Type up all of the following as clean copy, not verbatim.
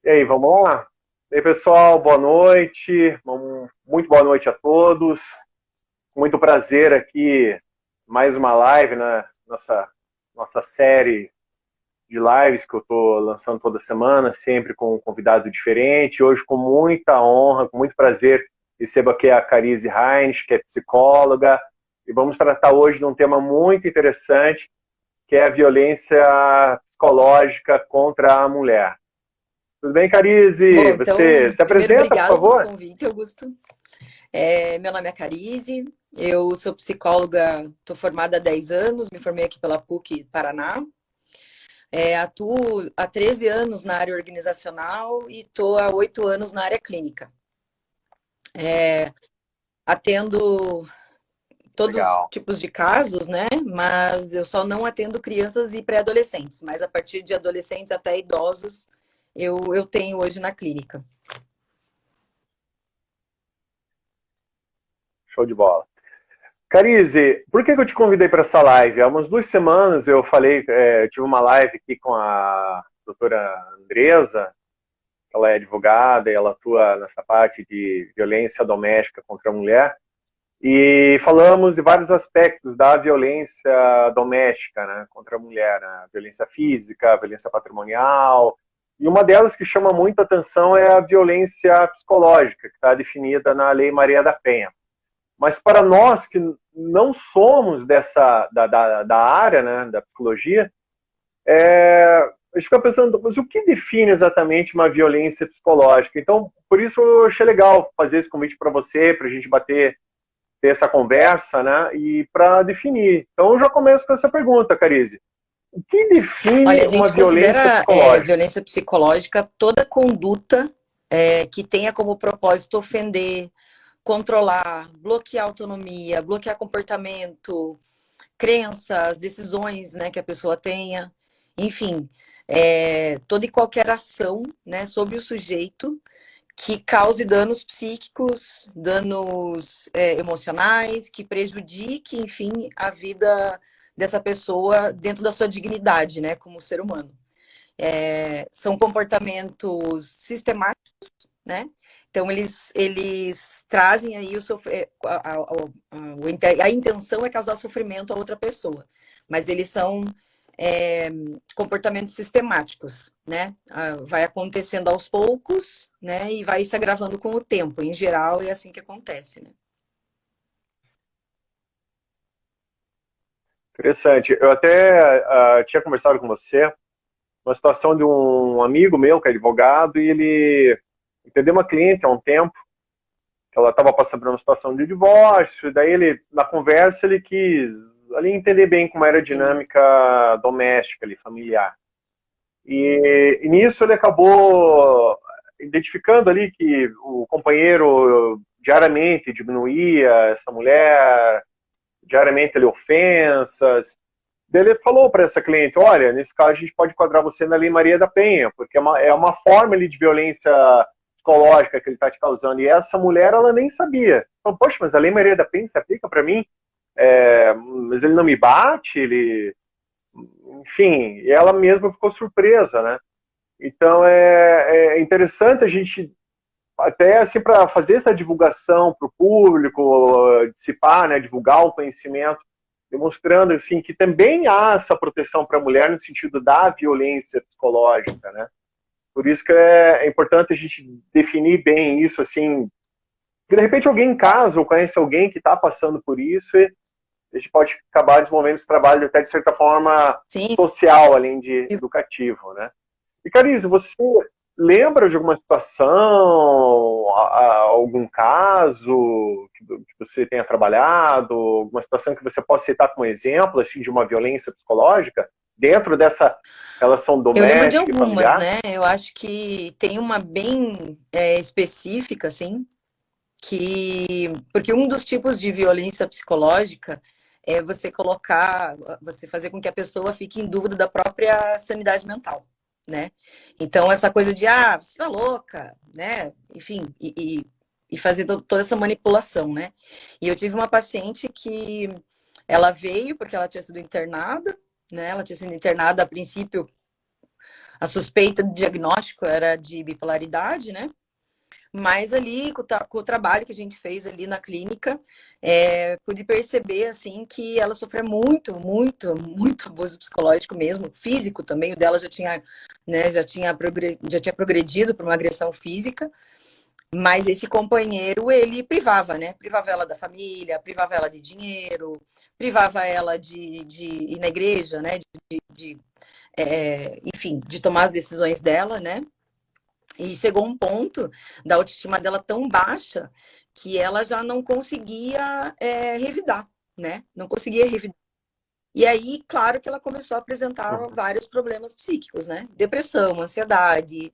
E aí, vamos lá? E aí, pessoal, boa noite. Muito boa noite a todos. Muito prazer aqui, mais uma live na nossa série de lives que eu estou lançando toda semana, sempre com um convidado diferente. Hoje, com muita honra, com muito prazer, recebo aqui a Carize Heinz, que é psicóloga, e vamos tratar hoje de um tema muito interessante, que é a violência psicológica contra a mulher. Tudo bem, Carize? Bom, Você então, se primeiro, apresenta, por obrigada pelo favor? convite, Augusto. Meu nome é Carize, eu sou psicóloga, estou formada há 10 anos, me formei aqui pela PUC Paraná. Atuo há 13 anos na área organizacional e estou há 8 anos na área clínica. Atendo todos os Legal. tipos de casos, né? Mas eu só não atendo crianças e pré-adolescentes, mas a partir de adolescentes até idosos eu tenho hoje na clínica. Show de bola. Carize, por que eu te convidei para essa live? Há umas 2 semanas eu falei, tive uma live aqui com a doutora Andresa, ela é advogada e ela atua nessa parte de violência doméstica contra a mulher, e falamos de vários aspectos da violência doméstica, né, contra a mulher, né, a violência física, a violência patrimonial, e uma delas que chama muita atenção é a violência psicológica, que está definida na Lei Maria da Penha. Mas para nós que não somos da área, né, da psicologia, a gente fica pensando, mas o que define exatamente uma violência psicológica? Então, por isso eu achei legal fazer esse convite para você, para a gente ter essa conversa, né, e para definir. Então, eu já começo com essa pergunta, Carize. O que Olha, define a uma gente violência considera psicológica? violência psicológica toda conduta que tenha como propósito ofender, controlar, bloquear autonomia, bloquear comportamento, crenças, decisões, né, que a pessoa tenha, enfim, toda e qualquer ação, né, sobre o sujeito que cause danos psíquicos, danos emocionais, que prejudique, enfim, a vida dessa pessoa dentro da sua dignidade, né, como ser humano. São comportamentos sistemáticos, né? Então, eles trazem aí a intenção é causar sofrimento a outra pessoa, mas eles são é, comportamentos sistemáticos, né? Vai acontecendo aos poucos, né? E vai se agravando com o tempo. Em geral, é assim que acontece, né? Interessante. Eu até tinha conversado com você uma situação de um amigo meu que é advogado e ele entendeu uma cliente há um tempo que ela estava passando por uma situação de divórcio, e daí ele, na conversa, ele quis ali entender bem como era a Sim. dinâmica doméstica ali, familiar. E nisso ele acabou identificando ali que o companheiro diariamente diminuía essa mulher, diariamente ele ofensas. Daí ele falou para essa cliente, olha, nesse caso a gente pode enquadrar você na Lei Maria da Penha, porque é uma forma ali de violência psicológica que ele está te causando. E essa mulher, ela nem sabia. Então, poxa, mas a Lei Maria da Penha se aplica para mim? Mas ele não me bate, ele... Enfim, e ela mesma ficou surpresa, né? Então, é interessante a gente, até assim, para fazer essa divulgação para o público, dissipar, né, divulgar o conhecimento, demonstrando assim que também há essa proteção para a mulher no sentido da violência psicológica, né? Por isso que é importante a gente definir bem isso, assim, que de repente alguém em casa ou conhece alguém que está passando por isso e a gente pode acabar desenvolvendo esse trabalho até de certa forma Sim. social, além de educativo, né? E Carize, você lembra de alguma situação, algum caso que você tenha trabalhado, alguma situação que você possa citar como exemplo assim, de uma violência psicológica dentro dessa relação Eu lembro de doméstica e algumas, familiar? né? Eu acho que tem uma bem específica, assim, porque um dos tipos de violência psicológica é você fazer com que a pessoa fique em dúvida da própria sanidade mental, né? Então, essa coisa de, você tá louca, né? Enfim, e fazer toda essa manipulação, né? E eu tive uma paciente que ela veio porque ela tinha sido internada, né? Ela tinha sido internada a princípio a suspeita do diagnóstico era de bipolaridade, né? Mas ali, com o trabalho que a gente fez ali na clínica, pude perceber, assim, que ela sofreu muito, muito, muito abuso psicológico mesmo, físico também. O dela já tinha, né, já tinha progredido para uma agressão física. Mas esse companheiro, ele privava, né? Privava ela da família, privava ela de dinheiro, privava ela de ir na igreja, né? Enfim, de tomar as decisões dela, né? E chegou um ponto da autoestima dela tão baixa que ela já não conseguia revidar, né? Não conseguia revidar. E aí, claro que ela começou a apresentar vários problemas psíquicos, né? Depressão, ansiedade,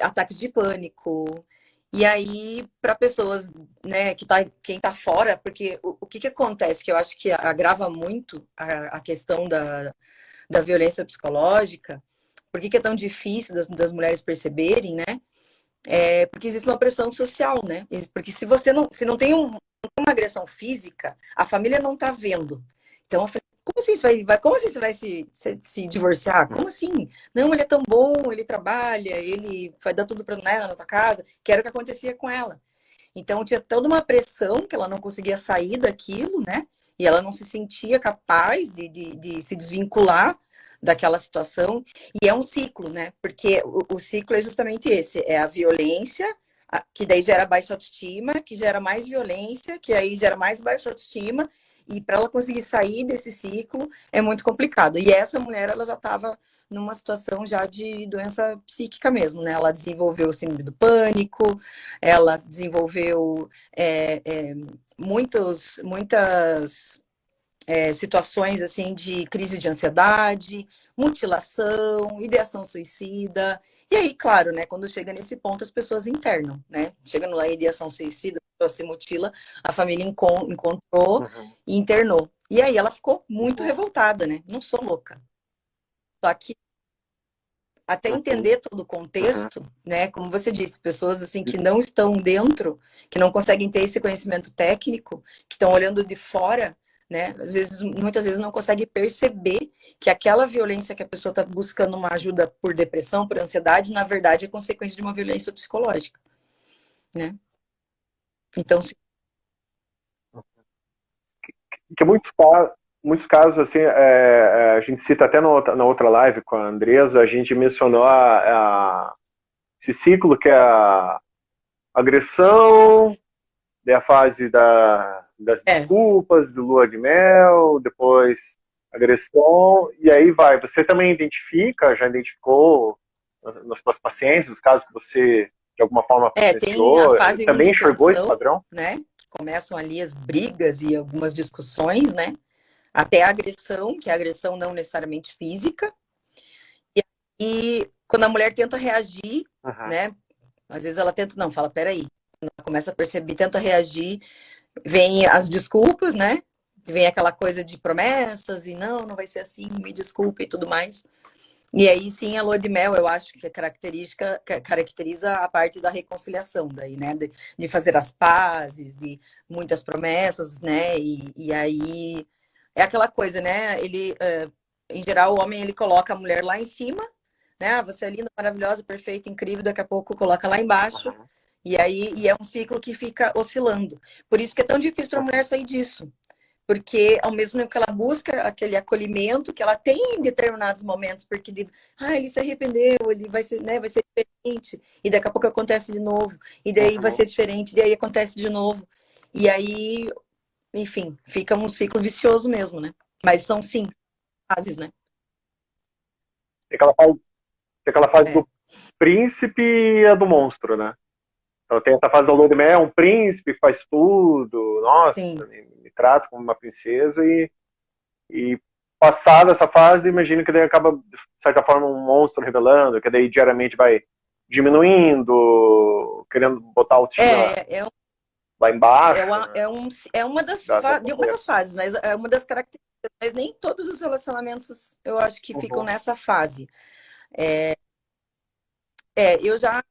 ataques de pânico. E aí, para pessoas, né, quem tá fora, porque o que acontece, que eu acho que agrava muito a questão da violência psicológica, por que é tão difícil das mulheres perceberem, né? Porque existe uma pressão social, né? Porque se não tem uma agressão física, a família não tá vendo. Então, eu falei, como assim como assim você vai se divorciar? Como assim? Não, ele é tão bom, ele trabalha, ele vai dar tudo para ela na tua casa, que era o que acontecia com ela. Então, tinha toda uma pressão que ela não conseguia sair daquilo, né? E ela não se sentia capaz de se desvincular daquela situação. E é um ciclo, né? Porque o ciclo é justamente esse: é a violência, que daí gera baixa autoestima, que gera mais violência, que aí gera mais baixa autoestima. E para ela conseguir sair desse ciclo é muito complicado. E essa mulher, ela já estava numa situação já de doença psíquica mesmo, né? Ela desenvolveu o síndrome do pânico, ela desenvolveu muitas situações assim de crise de ansiedade, mutilação, ideação suicida. E aí, claro, né, quando chega nesse ponto, as pessoas internam, né? Chega na ideação suicida, a pessoa se mutila, a família encontrou e internou. E aí ela ficou muito revoltada, né? Não sou louca. Só que até entender todo o contexto, né? Como você disse, pessoas assim que não estão dentro, que não conseguem ter esse conhecimento técnico, que estão olhando de fora, né? Muitas vezes não conseguem perceber que aquela violência que a pessoa está buscando uma ajuda por depressão, por ansiedade, na verdade é consequência de uma violência psicológica, né? Então, Que muitos casos, assim, a gente cita até na outra live com a Andresa, a gente mencionou esse ciclo que é a agressão, daí a fase das desculpas, do lua de mel, depois agressão, e aí vai. Você também já identificou nas suas pacientes, nos casos que você de alguma forma tem a presenciou, fase 1 também de enxergou esse tensão, padrão? né? Que começam ali as brigas e algumas discussões, né? Até a agressão, que é a agressão não necessariamente física. E quando a mulher tenta reagir, né? Às vezes ela tenta, não, fala, peraí. Ela começa a perceber, tenta reagir, vem as desculpas, né? Vem aquela coisa de promessas e não vai ser assim, me desculpe e tudo mais. E aí sim, a lua de mel, eu acho que caracteriza a parte da reconciliação daí, né? De fazer as pazes, de muitas promessas, né? E aí é aquela coisa, né? Ele, em geral, o homem ele coloca a mulher lá em cima, né? Ah, você é linda, maravilhosa, perfeita, incrível, daqui a pouco coloca lá embaixo. E aí é um ciclo que fica oscilando. Por isso que é tão difícil para a mulher sair disso. Porque ao mesmo tempo que ela busca aquele acolhimento que ela tem em determinados momentos, porque ele se arrependeu, ele vai ser diferente, e daqui a pouco acontece de novo, e daí vai ser diferente, e daí acontece de novo. E aí, enfim, fica um ciclo vicioso mesmo, né? Mas são sim fases, né? Tem aquela fase do príncipe e a do monstro, né? Então tem essa fase da lua de mel, um príncipe que faz tudo, nossa, me trata como uma princesa e passada essa fase, imagino que daí acaba, de certa forma, um monstro revelando, que daí diariamente vai diminuindo, querendo botar a autoestima lá embaixo. É uma das fases, mas é uma das características, mas nem todos os relacionamentos eu acho que ficam nessa fase. Eu já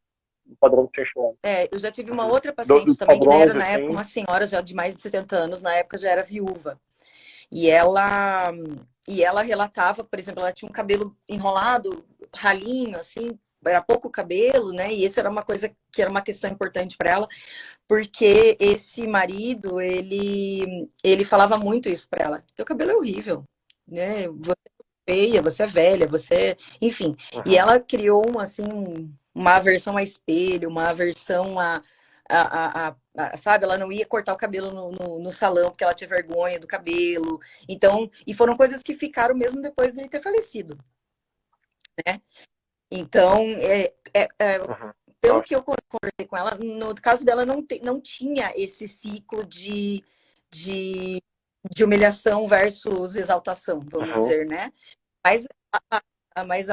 Padrão que você eu já tive uma outra paciente também, que era na época uma senhora já de mais de 70 anos, na época já era viúva. E ela relatava, por exemplo, ela tinha um cabelo enrolado, ralinho, assim, era pouco cabelo, né? E isso era uma coisa que era uma questão importante para ela, porque esse marido, ele falava muito isso para ela. Teu cabelo é horrível, né? Você é feia, você é velha, enfim. E Uhum. ela criou assim uma aversão a espelho, uma aversão sabe, ela não ia cortar o cabelo no salão porque ela tinha vergonha do cabelo. Então, e foram coisas que ficaram mesmo depois dele ter falecido, né? Então, Uhum. pelo Nossa. que eu conversei com ela, no caso dela não tinha esse ciclo de, de humilhação versus exaltação, vamos Uhum. dizer, né? Mas, mas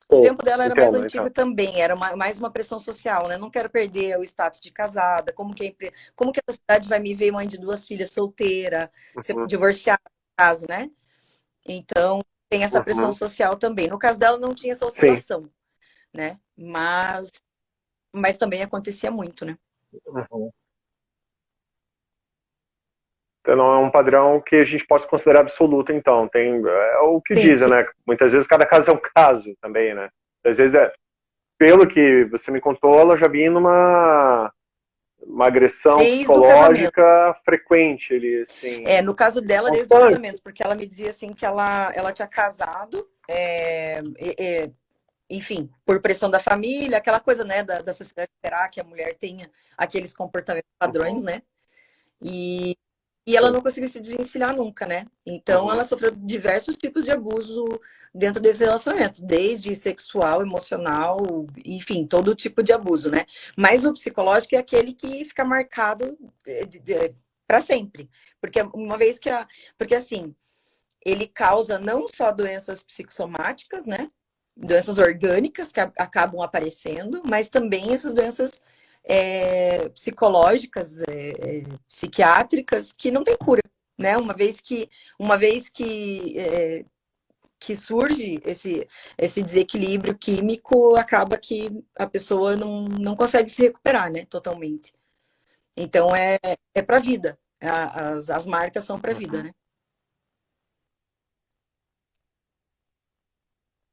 o Sim, tempo dela era mais entendo, antigo entendo. também, era mais uma pressão social, né? Não quero perder o status de casada, como que a sociedade vai me ver mãe de 2 filhas solteira, Uhum. divorciada, no caso, né? Então, tem essa pressão Uhum. social também. No caso dela, não tinha essa Sim. oscilação, né? Mas também acontecia muito, né? Uhum. Então não é um padrão que a gente possa considerar absoluto, então. Tem o que Sim, dizem, sim. né? Muitas vezes cada caso é um caso também, né? Às vezes, pelo que você me contou, ela já vinha numa uma agressão Desde o casamento. psicológica frequente, ele, assim, No caso dela, desde o constante. casamento, porque ela me dizia assim que ela tinha casado, enfim, por pressão da família, aquela coisa, né, da sociedade esperar que a mulher tenha aqueles comportamentos padrões, Uhum. né? E, e ela Sim. não conseguiu se desvencilhar nunca, né? Então ela Uhum. sofreu diversos tipos de abuso dentro desse relacionamento, desde sexual, emocional, enfim, todo tipo de abuso, né? Mas o psicológico é aquele que fica marcado para sempre. Porque uma vez porque assim, ele causa não só doenças psicossomáticas, né? Doenças orgânicas que acabam aparecendo, mas também essas doenças psicológicas, psiquiátricas, que não tem cura, né? Uma vez que surge esse desequilíbrio químico, acaba que a pessoa não consegue se recuperar, né? Totalmente. Então é para a vida. As marcas são para a vida, Uhum. né?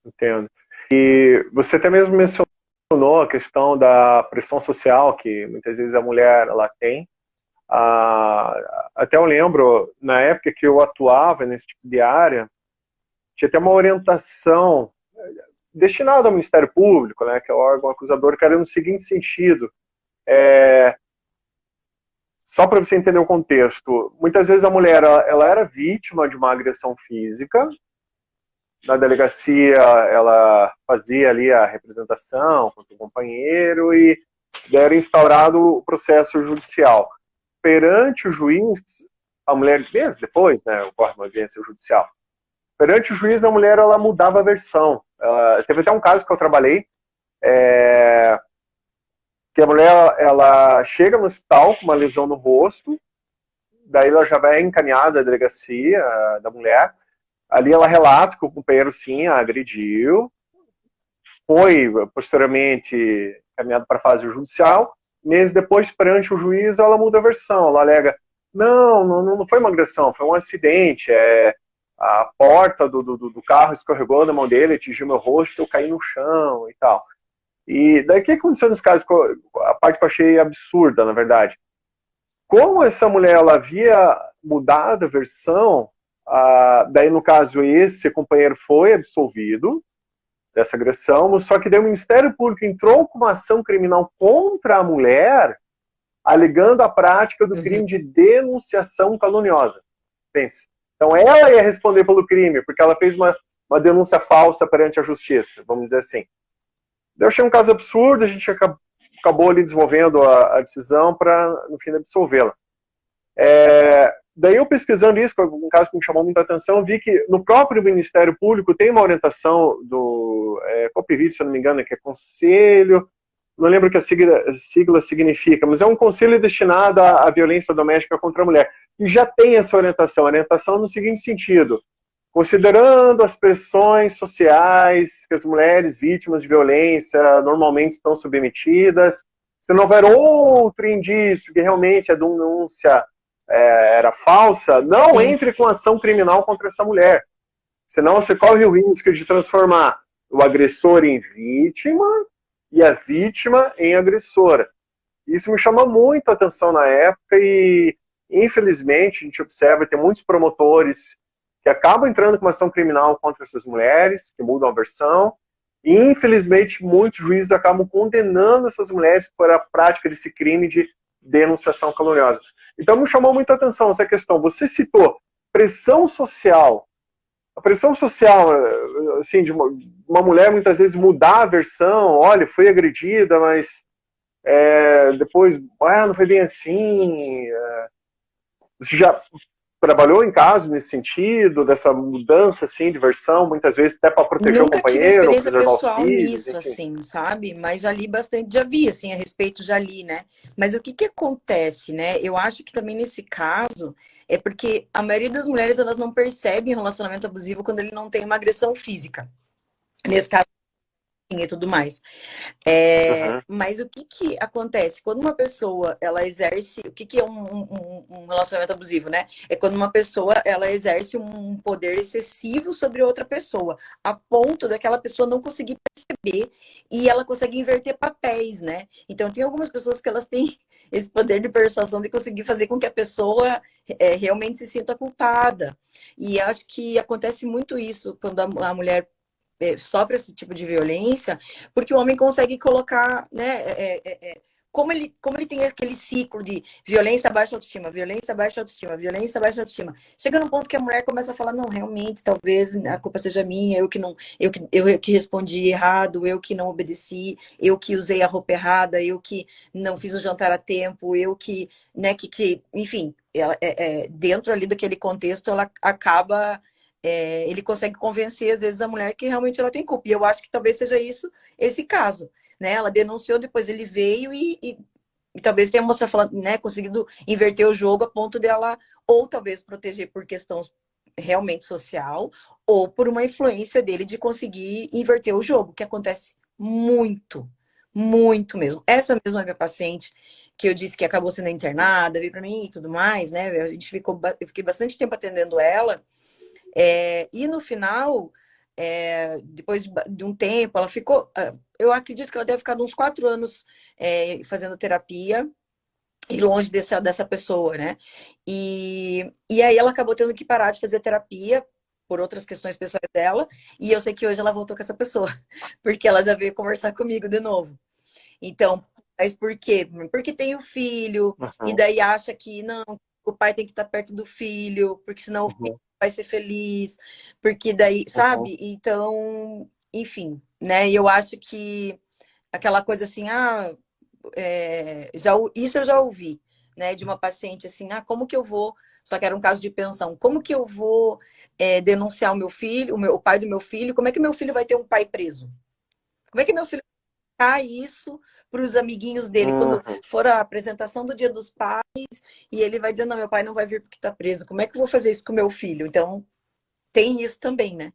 Entendo. E você até mesmo mencionou a questão da pressão social que muitas vezes a mulher ela tem. Até eu lembro, na época que eu atuava nesse tipo de área, tinha até uma orientação destinada ao Ministério Público, né, que é o órgão acusador, que era no seguinte sentido, só para você entender o contexto, muitas vezes a mulher ela era vítima de uma agressão física, na delegacia ela fazia ali a representação contra o companheiro e era instaurado o processo judicial. Perante o juiz, a mulher, meses depois, né, ocorre uma audiência judicial, perante o juiz a mulher ela mudava a versão. Teve até um caso que eu trabalhei, que a mulher ela chega no hospital com uma lesão no rosto, daí ela já vai encaminhada à delegacia da mulher, ali ela relata que o companheiro sim a agrediu, foi posteriormente caminhado para a fase judicial. Meses depois, perante o juiz, ela muda a versão. Ela alega: não foi uma agressão, foi um acidente. A porta do carro escorregou na mão dele, atingiu meu rosto, eu caí no chão e tal. E daí o que aconteceu nesse caso? A parte que eu achei absurda, na verdade. Como essa mulher ela havia mudado a versão, daí no caso esse companheiro foi absolvido dessa agressão, só que daí o Ministério Público entrou com uma ação criminal contra a mulher, alegando a prática do Uhum. crime de denunciação caluniosa. Pense. Então ela ia responder pelo crime, porque ela fez uma denúncia falsa perante a justiça, vamos dizer assim. Eu achei um caso absurdo, a gente acabou ali desenvolvendo a decisão para, no fim, absolvê-la. Daí eu pesquisando isso, um caso que me chamou muita atenção, eu vi que no próprio Ministério Público tem uma orientação do COPVID, se eu não me engano, que é Conselho, não lembro o que a sigla significa, mas é um conselho destinado à violência doméstica contra a mulher. E já tem essa orientação no seguinte sentido: considerando as pressões sociais que as mulheres vítimas de violência normalmente estão submetidas, se não houver outro indício que realmente a denúncia era falsa, não Sim. entre com ação criminal contra essa mulher. Senão você corre o risco de transformar o agressor em vítima e a vítima em agressora. Isso me chama muito a atenção na época e, infelizmente, a gente observa que tem muitos promotores que acabam entrando com uma ação criminal contra essas mulheres, que mudam a versão, e, infelizmente, muitos juízes acabam condenando essas mulheres por a prática desse crime de denunciação caluniosa. Então, me chamou muito a atenção essa questão. Você citou pressão social. A pressão social, assim, de uma mulher muitas vezes mudar a versão, olha, foi agredida, mas depois, não foi bem assim. Você já trabalhou em casos nesse sentido, dessa mudança assim de versão, muitas vezes até para proteger o Nunca tive companheiro, ou experiência preservar os pessoal filhos, nisso, enfim. assim, sabe? Mas já li bastante, já vi, assim, a respeito, já li, né? Mas o que que acontece, né? Eu acho que também nesse caso é porque a maioria das mulheres, elas não percebem o relacionamento abusivo quando ele não tem uma agressão física. Nesse caso, e tudo mais. Uhum. Mas o que que acontece? Quando uma pessoa, ela exerce... O que que é um relacionamento abusivo, né? É quando uma pessoa, ela exerce um poder excessivo sobre outra pessoa, a ponto daquela pessoa não conseguir perceber e ela consegue inverter papéis, né? Então, tem algumas pessoas que elas têm esse poder de persuasão de conseguir fazer com que a pessoa realmente se sinta culpada. E acho que acontece muito isso quando a mulher sofre esse tipo de violência, porque o homem consegue colocar, né, como ele tem aquele ciclo de violência, baixa autoestima, violência, baixa autoestima, violência, baixa autoestima. Chega num ponto que a mulher começa a falar, não, realmente, talvez a culpa seja minha, eu que respondi errado, eu que não obedeci, eu que usei a roupa errada, eu que não fiz o jantar a tempo, eu que, né, enfim, ela, dentro ali daquele contexto, ela acaba ele consegue convencer, às vezes, a mulher que realmente ela tem culpa. E eu acho que talvez seja isso, esse caso. Né? Ela denunciou, depois ele veio e talvez tenha a moça falando, né, conseguido inverter o jogo a ponto dela, ou talvez proteger por questão realmente social, ou por uma influência dele de conseguir inverter o jogo, que acontece muito, muito mesmo. Essa mesma minha paciente, que eu disse que acabou sendo internada, veio para mim e tudo mais, né? Eu fiquei bastante tempo atendendo ela. E no final, depois de um tempo, ela ficou. Eu acredito que ela deve ficar uns 4 anos fazendo terapia e longe dessa pessoa, né? E aí ela acabou tendo que parar de fazer terapia por outras questões pessoais dela, e eu sei que hoje ela voltou com essa pessoa, porque ela já veio conversar comigo de novo. Então, mas por quê? Porque tem o filho, e Uhum. daí acha que não, o pai tem que estar perto do filho, porque senão o filho Uhum. vai ser feliz, porque daí, Uhum. sabe? Então, enfim, né? E eu acho que aquela coisa assim, isso eu já ouvi, né? De uma paciente assim, como que eu vou? Só que era um caso de pensão, como que eu vou denunciar o meu filho, o pai do meu filho? Como é que meu filho vai ter um pai preso? Como é que meu filho isso para os amiguinhos dele quando Uhum. for a apresentação do Dia dos Pais e ele vai dizer, não, meu pai não vai vir porque está preso. Como é que eu vou fazer isso com meu filho? Então, tem isso também, né?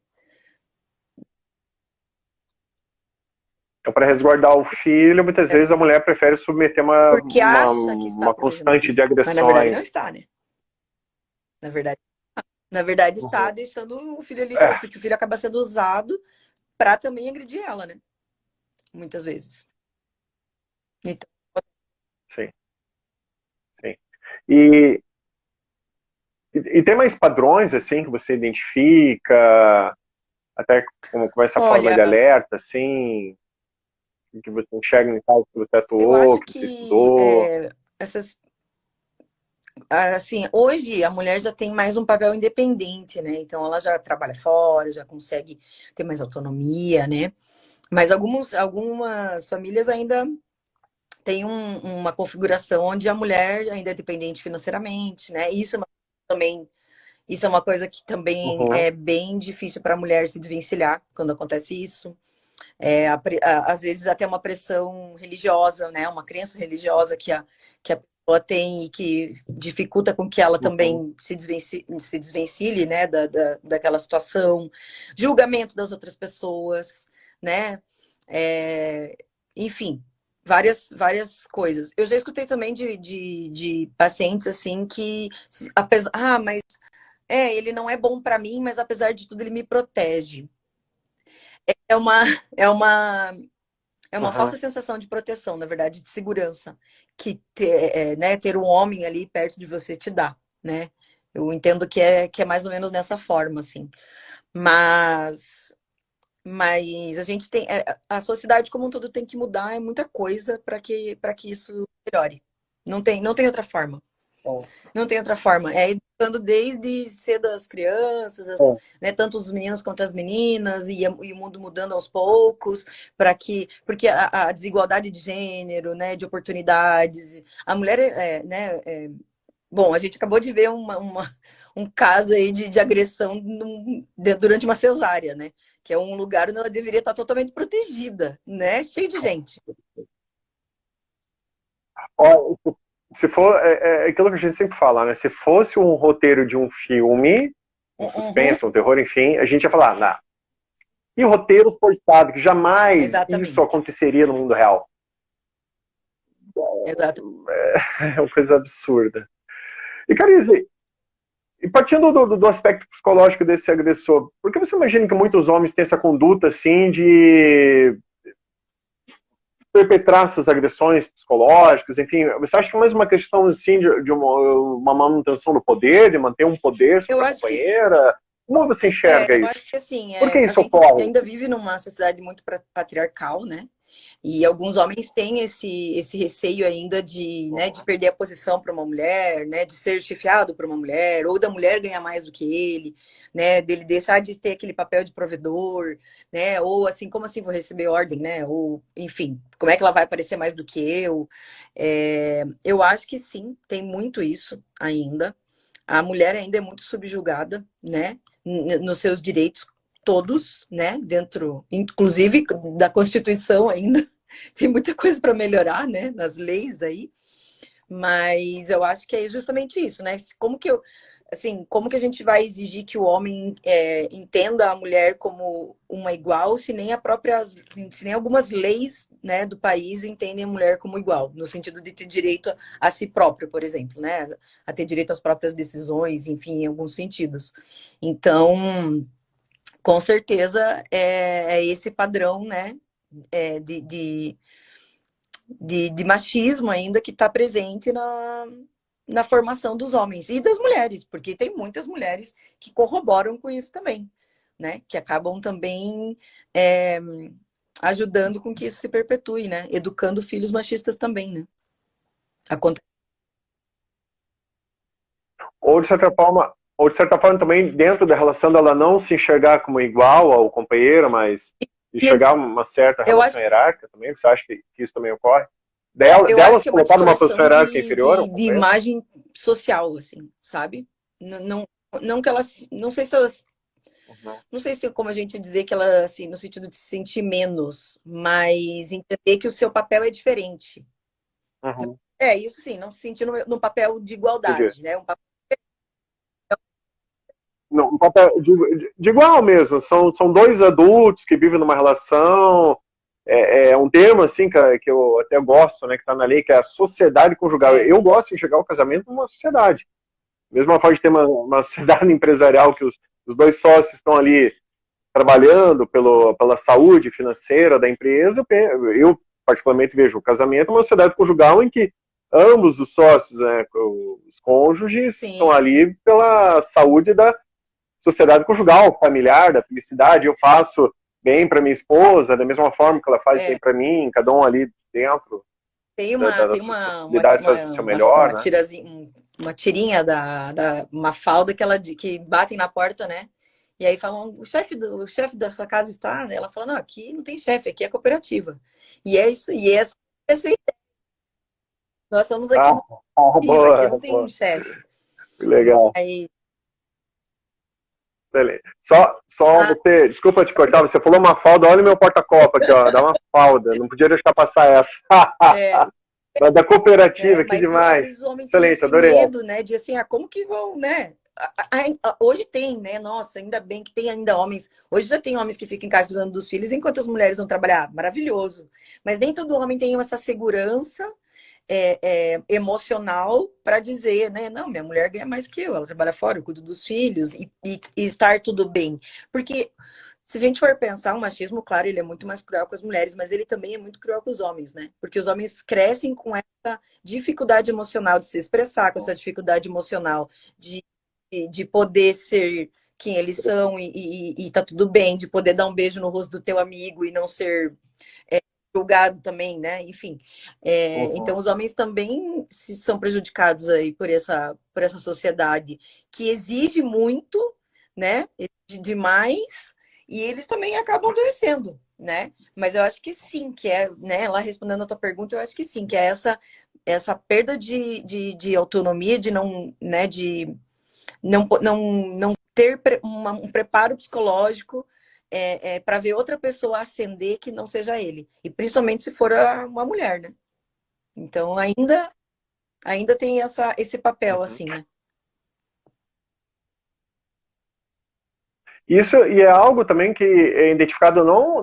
Então, para resguardar o filho, muitas vezes a mulher prefere submeter Porque uma, acha que está uma protegendo o constante filho, de mas na verdade não agressões. está, né? Na verdade, está Uhum. deixando o filho ali também, É, porque o filho acaba sendo usado para também agredir ela, né? Muitas vezes. Então, sim, sim. E, e tem mais padrões, assim, que você identifica, até como essa forma olha, de alerta, assim, que você enxerga em casos que você eu atuou, acho que você que estudou? essas assim, hoje a mulher já tem mais um papel independente, né? Então ela já trabalha fora, já consegue ter mais autonomia, né? Mas algumas famílias ainda têm uma configuração onde a mulher ainda é dependente financeiramente, né? Também, isso é uma coisa que também Uhum. é bem difícil para a mulher se desvencilhar quando acontece isso. Às vezes até uma pressão religiosa, né? Uma crença religiosa que a pessoa tem e que dificulta com que ela Uhum. também se desvencilhe, né? Daquela situação. Julgamento das outras pessoas, né? Enfim, várias coisas. Eu já escutei também de pacientes assim que, apesar, mas ele não é bom para mim, mas apesar de tudo ele me protege. É uma, é uma, é uma falsa Aham. sensação de proteção, na verdade, de segurança, que ter, né, ter um homem ali perto de você te dá, né? Eu entendo que é mais ou menos nessa forma, assim. Mas, mas a gente tem, a sociedade como um todo tem que mudar, é muita coisa para que isso melhore. Não tem outra forma. Bom, Não tem outra forma. É educando desde cedo as crianças, bom. né, tanto os meninos quanto as meninas, e o mundo mudando aos poucos, para que. Porque a desigualdade de gênero, né, de oportunidades. A mulher, né, bom, a gente acabou de ver um caso aí de agressão durante uma cesárea, né? Que é um lugar onde ela deveria estar totalmente protegida, né? Cheio de gente. Ó, se for, é aquilo que a gente sempre fala, né? Se fosse um roteiro de um filme, um Uhum, suspense, um terror, enfim, a gente ia falar, nah. E roteiro forçado, que jamais isso exatamente. aconteceria no mundo real. Exatamente. É uma coisa absurda. E, Carize, e partindo do aspecto psicológico desse agressor, por que você imagina que muitos homens têm essa conduta, assim, de perpetrar essas agressões psicológicas, enfim, você acha que é mais uma questão assim de uma manutenção do poder, de manter um poder Eu sobre a acho que companheira? Como você enxerga eu acho isso? que assim, Por que a isso gente ocorre? ainda vive numa sociedade muito patriarcal, né? E alguns homens têm esse receio ainda de, né, de perder a posição para uma mulher, né, de ser chefiado por uma mulher, ou da mulher ganhar mais do que ele, né, dele deixar de ter aquele papel de provedor, né, ou assim, como assim vou receber ordem, né, ou enfim, como é que ela vai aparecer mais do que eu? Eu acho que sim, tem muito isso ainda. A mulher ainda é muito subjugada, né, nos seus direitos todos, né, dentro, inclusive da Constituição ainda. Tem muita coisa para melhorar, né, nas leis aí, mas eu acho que é justamente isso, né? Como que eu, assim, como que a gente vai exigir que o homem entenda a mulher como uma igual, se nem a própria, se nem algumas leis, né, do país entendem a mulher como igual, no sentido de ter direito a si próprio, por exemplo, né, a ter direito às próprias decisões, enfim, em alguns sentidos. Então, com certeza é esse padrão, né, é, de machismo ainda que está presente na formação dos homens e das mulheres, porque tem muitas mulheres que corroboram com isso também, né, que acabam também é, ajudando com que isso se perpetue, né, educando filhos machistas também, né. Acontece. Ou de certa forma também dentro da relação dela não se enxergar como igual ao companheiro, mas E enxergar uma certa eu acho, relação hierárquica também. Você acha que isso também ocorre? eu acho Delas que é uma colocar numa posição distorção hierárquica inferior ao de companheiro? imagem social, assim, sabe? Não que elas, não sei se elas. Uhum. Não sei se tem como a gente dizer que ela, assim, no sentido de se sentir menos, mas entender que o seu papel é diferente. Uhum. É, isso sim, não se sentir no papel de Entendi. igualdade, né? Um papel, Não, um papel de igual mesmo. São dois adultos que vivem numa relação. É um termo assim que eu até gosto, né, que está na lei, que é a sociedade conjugal. é, Eu gosto de enxergar o casamento como uma sociedade. Mesmo forma de ter uma sociedade empresarial que os dois sócios estão ali trabalhando pela saúde financeira da empresa, eu particularmente vejo o casamento uma sociedade conjugal em que ambos os sócios, né, os cônjuges, estão sim, ali pela saúde da sociedade conjugal, familiar, da felicidade. Eu faço bem para minha esposa, da mesma forma que ela faz bem é. para mim, cada um ali dentro Tem das suas possibilidades faz o seu melhor, uma né? tirazinha, uma tirinha uma falda que que batem na porta, né? E aí falam, o chefe da sua casa está, né? Ela fala, não, aqui não tem chefe, aqui é cooperativa. E é isso, essa é a ideia. Nós somos aqui Ah, uma cooperativa, aqui boa, não tem boa, chefe. que legal. Aí, Beleza. Só ah, você, desculpa te cortar, você falou uma falda, olha o meu porta-copa aqui, ó, dá uma falda, não podia deixar passar essa. é, Mas da cooperativa, que mas às demais. vezes o homem tem Excelente, esse adorei essa. medo, né, de assim, como que vão, né? Hoje tem, né? Nossa, ainda bem que tem ainda homens. Hoje já tem homens que ficam em casa cuidando dos filhos enquanto as mulheres vão trabalhar. Maravilhoso. Mas nem todo homem tem essa segurança emocional para dizer, né? Não, minha mulher ganha mais que eu, ela trabalha fora, eu cuido dos filhos e estar tudo bem. Porque se a gente for pensar, o machismo, claro, ele é muito mais cruel com as mulheres, mas ele também é muito cruel com os homens, né? Porque os homens crescem com essa dificuldade emocional de se expressar, com essa dificuldade emocional de, de poder ser quem eles são e tá tudo bem, de poder dar um beijo no rosto do teu amigo e não ser julgado também, né? Enfim. Então, Uhum. os homens também são prejudicados aí por essa sociedade que exige muito, né? Exige demais, e eles também acabam adoecendo, né? Mas eu acho que sim, que é, né? Lá respondendo a tua pergunta, eu acho que sim, que é essa perda de autonomia, de não, né? De não ter um preparo psicológico para ver outra pessoa ascender que não seja ele. E principalmente se for uma mulher, né? Então ainda tem esse papel, Uhum. assim, né? Isso e é algo também que é identificado não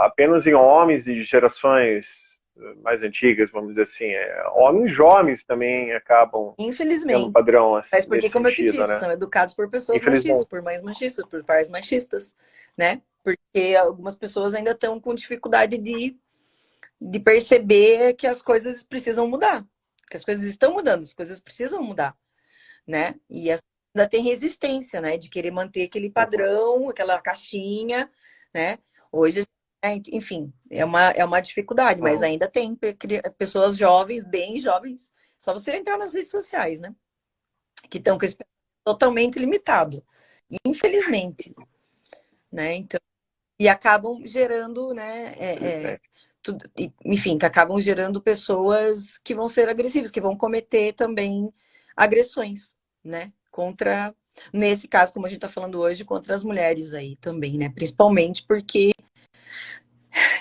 apenas em homens de gerações mais antigas, vamos dizer assim, homens jovens também acabam tendo um Infelizmente. padrão Mas porque, nesse como eu te sentido, disse, né? são educados por pessoas machistas, Infelizmente. por mães machistas, por pais machistas, né? Porque algumas pessoas ainda estão com dificuldade de perceber que as coisas precisam mudar. Que as coisas estão mudando, as coisas precisam mudar, né? E ainda tem resistência, né? De querer manter aquele Uhum. padrão, aquela caixinha, né? Hoje, enfim, é uma dificuldade, mas Uhum. ainda tem pessoas jovens, bem jovens, só você entrar nas redes sociais, né? Que estão com esse pensamento totalmente limitado, infelizmente, né? Então, e acabam gerando, né? Infelizmente. Enfim, que acabam gerando pessoas que vão ser agressivas, que vão cometer também agressões, né? Contra, nesse caso, como a gente está falando hoje, contra as mulheres aí também, né? Principalmente porque,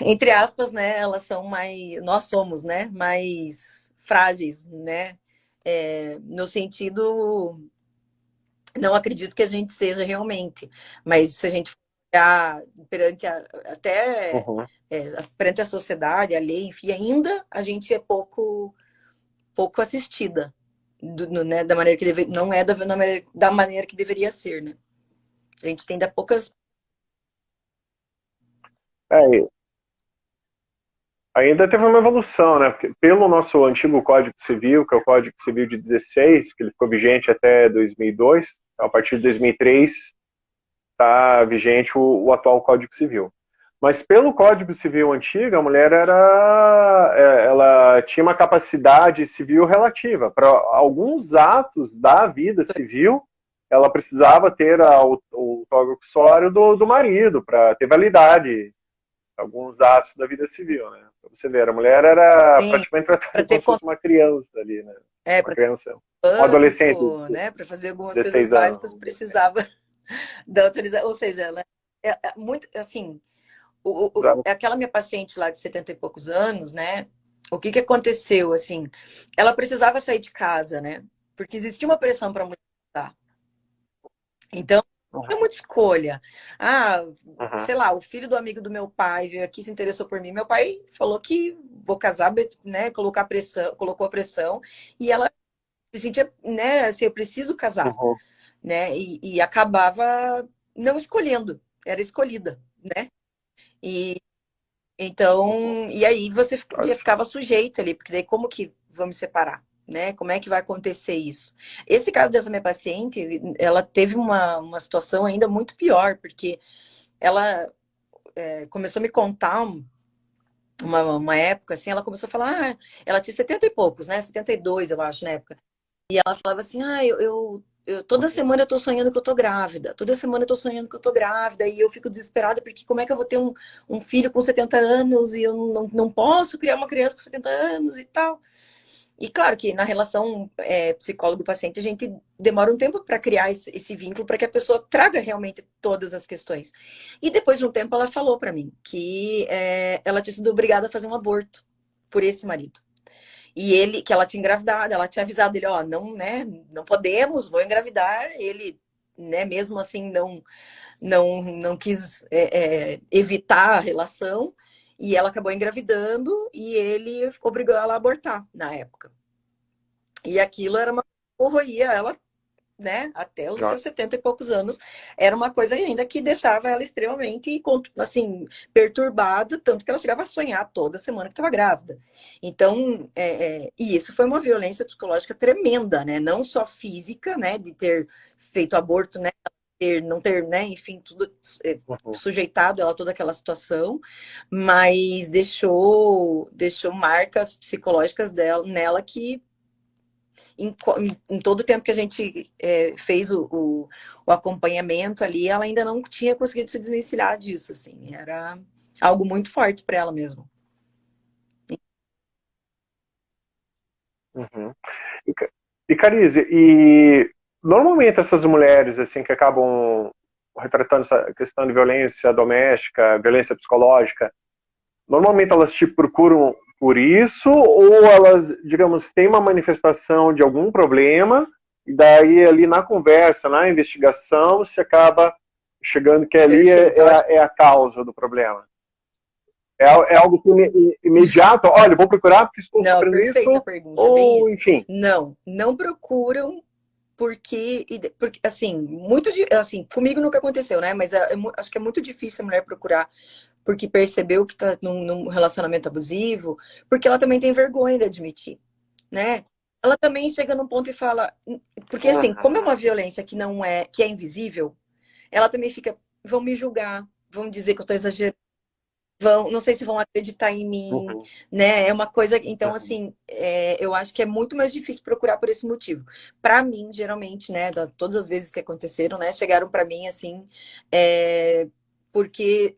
entre aspas, né? Elas são mais, nós somos, né? Mais frágeis, né? No sentido, não acredito que a gente seja realmente, mas se a gente olhar perante até Uhum. perante a sociedade, a lei, enfim, ainda a gente é pouco assistida, né, da maneira que não é da maneira que deveria ser, né? A gente tem ainda poucas. É, ainda teve uma evolução, né? Porque pelo nosso antigo Código Civil, que é o Código Civil de 16, que ele ficou vigente até 2002, a partir de 2003 está vigente o atual Código Civil. Mas pelo Código Civil antigo, a mulher ela tinha uma capacidade civil relativa. Para alguns atos da vida civil, ela precisava ter o auxílio do marido para ter validade alguns atos da vida civil, né? Pra você ver, a mulher era Tem praticamente para tratada como ter se fosse uma criança ali, né? Uma para criança, um adolescente banco, de né? Para fazer algumas coisas 16 anos, básicas vamos dizer assim. precisava da autorização, ou seja, ela muito assim, aquela minha paciente lá de 70 e poucos anos, né? O que que aconteceu, assim? Ela precisava sair de casa, né? Porque existia uma pressão para a mulher casar. Então, não tinha Uhum, muita escolha. Ah, uhum, sei lá, o filho do amigo do meu pai veio aqui, se interessou por mim. Meu pai falou que vou casar, né? Colocar pressão, colocou a pressão, e ela se sentia, né? Assim, eu preciso casar, uhum. né? E acabava não escolhendo, era escolhida, né? E Uhum. então, e aí você Olha só. ficava sujeito ali, porque daí como que vamos separar, né? Como é que vai acontecer isso? Esse caso dessa minha paciente, ela teve uma situação ainda muito pior, porque ela começou a me contar uma época, assim, ela começou a falar, ela tinha 70 e poucos, né? 72 eu acho, na época. E ela falava assim, toda Uhum. semana eu tô sonhando que eu tô grávida. Toda semana eu tô sonhando que eu tô grávida. E eu fico desesperada, porque como é que eu vou ter um filho com 70 anos e eu não posso criar uma criança com 70 anos e tal. E claro que na relação psicólogo-paciente a gente demora um tempo para criar esse vínculo para que a pessoa traga realmente todas as questões. E depois de um tempo ela falou para mim que ela tinha sido obrigada a fazer um aborto por esse marido. E ele, que ela tinha engravidado, ela tinha avisado ele, ó, não, né, não podemos, vou engravidar. Ele, né, mesmo assim, não quis evitar a relação. E ela acabou engravidando e ele obrigou ela a abortar na época. E aquilo era uma corroía ela né, até os Já. seus 70 e poucos anos, era uma coisa ainda que deixava ela extremamente, assim, perturbada, tanto que ela chegava a sonhar toda semana que estava grávida. Então, e isso foi uma violência psicológica tremenda, né, não só física, né, de ter feito aborto, né, não ter, né, enfim, tudo Uhum. sujeitado ela a toda aquela situação, mas deixou marcas psicológicas nela que em todo o tempo que a gente fez o acompanhamento ali, ela ainda não tinha conseguido se desvencilhar disso, assim, era algo muito forte para ela mesmo. Uhum. E Carize, e normalmente essas mulheres assim que acabam retratando essa questão de violência doméstica, violência psicológica, normalmente elas te procuram por isso ou elas, digamos, têm uma manifestação de algum problema e daí ali na conversa, na investigação, se acaba chegando que ali Perfeito, é a causa do problema? É algo imediato? Olha, vou procurar porque estou não, sofrendo perfeita a isso, pergunta, bem ou isso. enfim. Não procuram porque, assim, assim, comigo nunca aconteceu, né? Mas acho que é muito difícil a mulher procurar porque percebeu que tá num relacionamento abusivo, porque ela também tem vergonha de admitir, né? Ela também chega num ponto e fala, porque assim, como é uma violência que não é, que é invisível, ela também fica, vão me julgar, vão dizer que eu tô exagerando, não sei se vão acreditar em mim, Uhum, né? É uma coisa, então uhum, assim, eu acho que é muito mais difícil procurar por esse motivo. Para mim, geralmente, né, todas as vezes que aconteceram, né, chegaram para mim assim, porque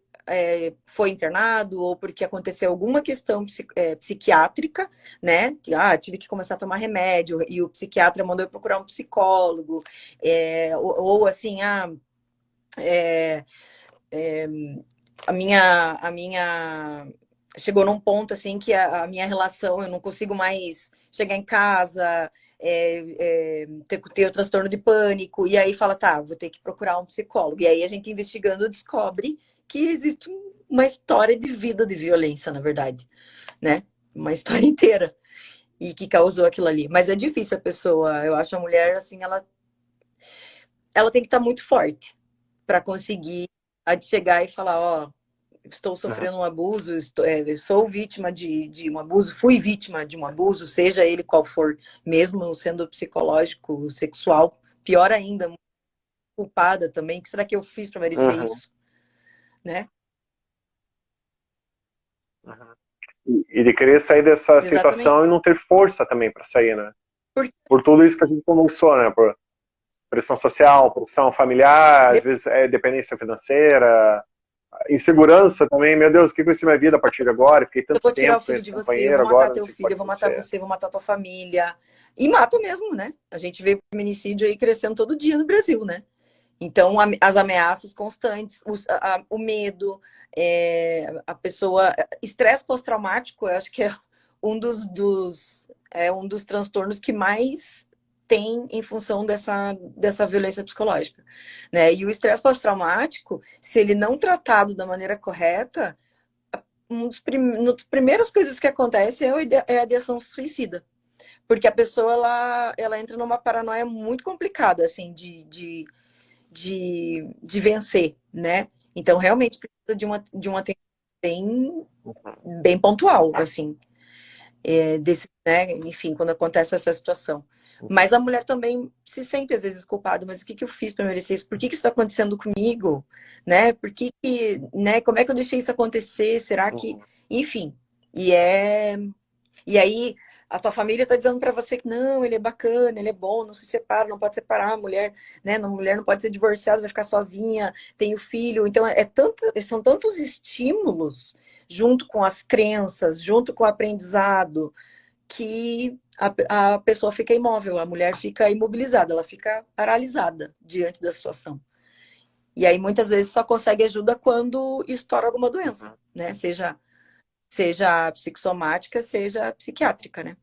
foi internado ou porque aconteceu alguma questão psiquiátrica, né? Que tive que começar a tomar remédio e o psiquiatra mandou eu procurar um psicólogo, ou assim, é, é, a minha chegou num ponto assim que a minha relação, eu não consigo mais chegar em casa, ter o transtorno de pânico, e aí fala, tá, vou ter que procurar um psicólogo. E aí a gente investigando descobre que existe uma história de vida de violência, na verdade, né? Uma história inteira. E que causou aquilo ali. Mas é difícil a pessoa, eu acho a mulher assim, ela tem que estar muito forte para conseguir chegar e falar, ó, estou uhum. sofrendo um abuso, sou vítima de um abuso, fui vítima de um abuso, seja ele qual for, mesmo sendo psicológico, sexual, pior ainda, culpada também, o que será que eu fiz para merecer Uhum, isso, né? uhum. E de querer sair dessa Exatamente. situação e não ter força também para sair, né? Porque Por tudo isso que a gente conversou, né? Por pressão social, pressão familiar, às vezes é dependência financeira, insegurança também. Meu Deus, o que vai ser minha vida a partir de agora? Fiquei eu tanto vou tirar o tempo com filho esse de você, eu companheiro, vou matar agora não teu sei o que filho, eu pode vou matar acontecer. você, eu vou matar tua família. E mata mesmo, né? A gente vê feminicídio aí crescendo todo dia no Brasil, né? Então, as ameaças constantes, o medo, a pessoa. Estresse pós-traumático, eu acho que é um dos transtornos que mais tem em função dessa violência psicológica. Né? E o estresse pós-traumático, se ele não tratado da maneira correta, uma das primeiras coisas que acontece é a ideação suicida. Porque a pessoa ela entra numa paranoia muito complicada, assim, de vencer, né? Então, realmente precisa de uma atenção bem, bem pontual, assim, né? Enfim, quando acontece essa situação. Mas a mulher também se sente às vezes culpada, mas o que eu fiz para merecer isso? Por que isso está acontecendo comigo? Né? Né? Como é que eu deixei isso acontecer? Será que, Uhum, enfim. E e aí a tua família está dizendo para você que não, ele é bacana, ele é bom, não se separa, não pode separar a mulher, né? A mulher não pode ser divorciada, vai ficar sozinha, tem o filho. Então são tantos estímulos junto com as crenças, junto com o aprendizado, que a pessoa fica imóvel, a mulher fica imobilizada, ela fica paralisada diante da situação. E aí muitas vezes só consegue ajuda quando estoura alguma doença, uhum, né? Seja psicossomática, seja psiquiátrica, né?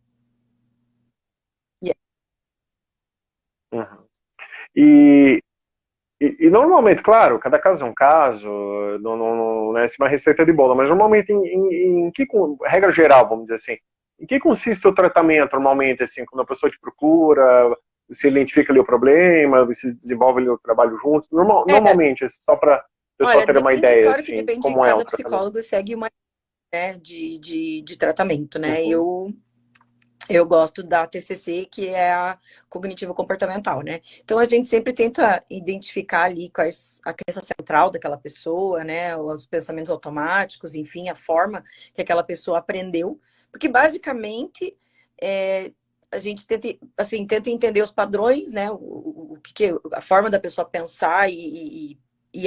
E uhum. E, e normalmente, claro, cada caso é um caso, não é uma receita de bolo, mas normalmente regra geral, vamos dizer assim, em que consiste o tratamento normalmente, assim, quando a pessoa te procura, se identifica ali o problema, vocês desenvolvem ali o trabalho juntos? Normalmente, só para o pessoal Olha, ter uma depende, ideia, claro que assim, de depende, como é o cada tratamento. psicólogo segue uma, né, de tratamento, né? Uhum, Eu gosto da TCC, que é a cognitivo-comportamental, né? Então, a gente sempre tenta identificar ali quais a crença central daquela pessoa, né? Os pensamentos automáticos, enfim, a forma que aquela pessoa aprendeu. Porque, basicamente, a gente tenta, assim, tenta entender os padrões, né? A forma da pessoa pensar e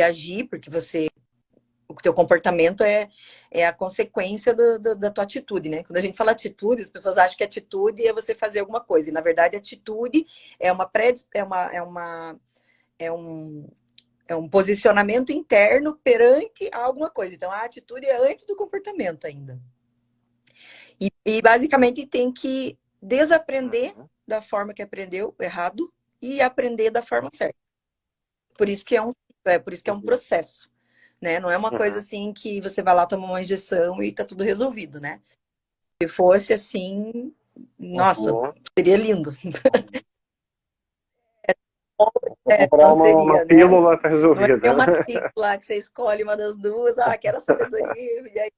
agir, porque o teu comportamento é a consequência da tua atitude, né? Quando a gente fala atitude, as pessoas acham que atitude é você fazer alguma coisa. E, na verdade, atitude é uma é um, é um posicionamento interno perante alguma coisa. Então, a atitude é antes do comportamento ainda. E basicamente, tem que desaprender da forma que aprendeu errado e aprender da forma certa. Por isso que por isso que é um processo. Né? Não é uma coisa assim que você vai lá tomar uma injeção e tá tudo resolvido, né? Se fosse assim, nossa, uhum. seria lindo. Vou comprar Não uma seria, né? pílula, tá Não é nem resolvida, uma né? pílula que você escolhe uma das duas, quero a sabedoria, e aí...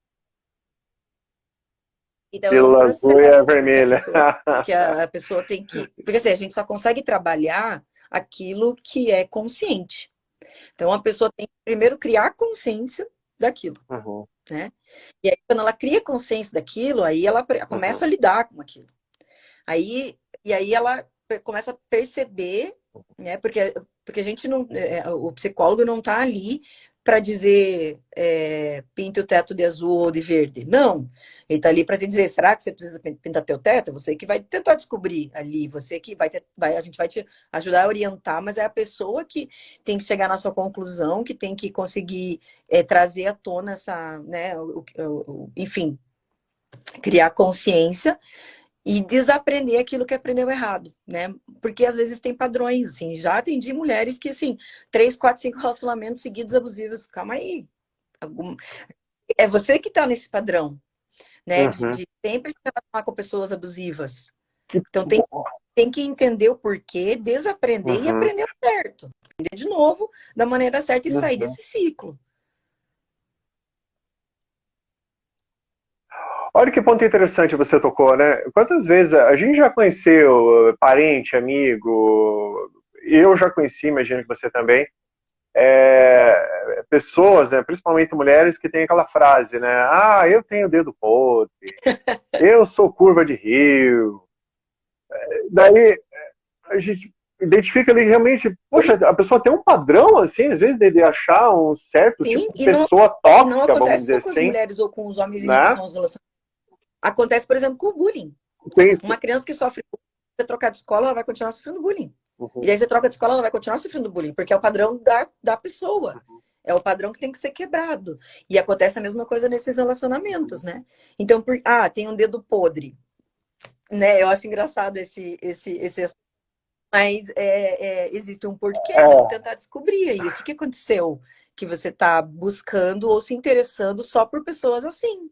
Então é um Pílula azul e a processo que a vermelha. pessoa, a pessoa tem que, porque assim, a gente só consegue trabalhar aquilo que é consciente. Então a pessoa tem que primeiro criar consciência daquilo. Uhum, Né? E aí, quando ela cria consciência daquilo, aí ela começa a lidar com aquilo. E aí ela começa a perceber, né? Porque a gente não, o psicólogo não está ali para dizer pinte o teto de azul ou de verde. Não, ele está ali para te dizer, será que você precisa pintar teu teto? Você que vai tentar descobrir ali, você que a gente vai te ajudar a orientar, mas é a pessoa que tem que chegar na sua conclusão, que tem que conseguir trazer à tona essa, né? Enfim, criar consciência e desaprender aquilo que aprendeu errado, né? Porque às vezes tem padrões, assim. Já atendi mulheres que, assim, 3, 4, 5 relacionamentos seguidos abusivos. Calma aí. Algum... É você que tá nesse padrão, né? uhum. De sempre se relacionar com pessoas abusivas. Que- Então tem que entender o porquê, desaprender e Uhum, aprender o certo. Aprender de novo da maneira certa e sair uhum. desse ciclo. Olha que ponto interessante você tocou, né? Quantas vezes a gente já conheceu parente, amigo, eu já conheci, imagino que você também, pessoas, né, principalmente mulheres, que têm aquela frase, né? Ah, eu tenho dedo podre, eu sou curva de rio. Daí a gente identifica ali realmente, poxa, a pessoa tem um padrão, assim, às vezes, de achar um certo Sim, tipo de pessoa e não tóxica, vamos acontece dizer só com as assim, mulheres ou com os homens em né? relação aos relacionamentos. Acontece, por exemplo, com o bullying. Tem, Uma criança que sofre bullying, você trocar de escola, ela vai continuar sofrendo bullying. E uhum, aí você troca de escola, ela vai continuar sofrendo bullying, porque é o padrão da pessoa. É o padrão que tem que ser quebrado. E acontece a mesma coisa nesses relacionamentos, né? Então, tem um dedo podre, né? Eu acho engraçado esse mas existe um porquê, vamos é, tentar descobrir aí o que aconteceu que você está buscando ou se interessando só por pessoas assim.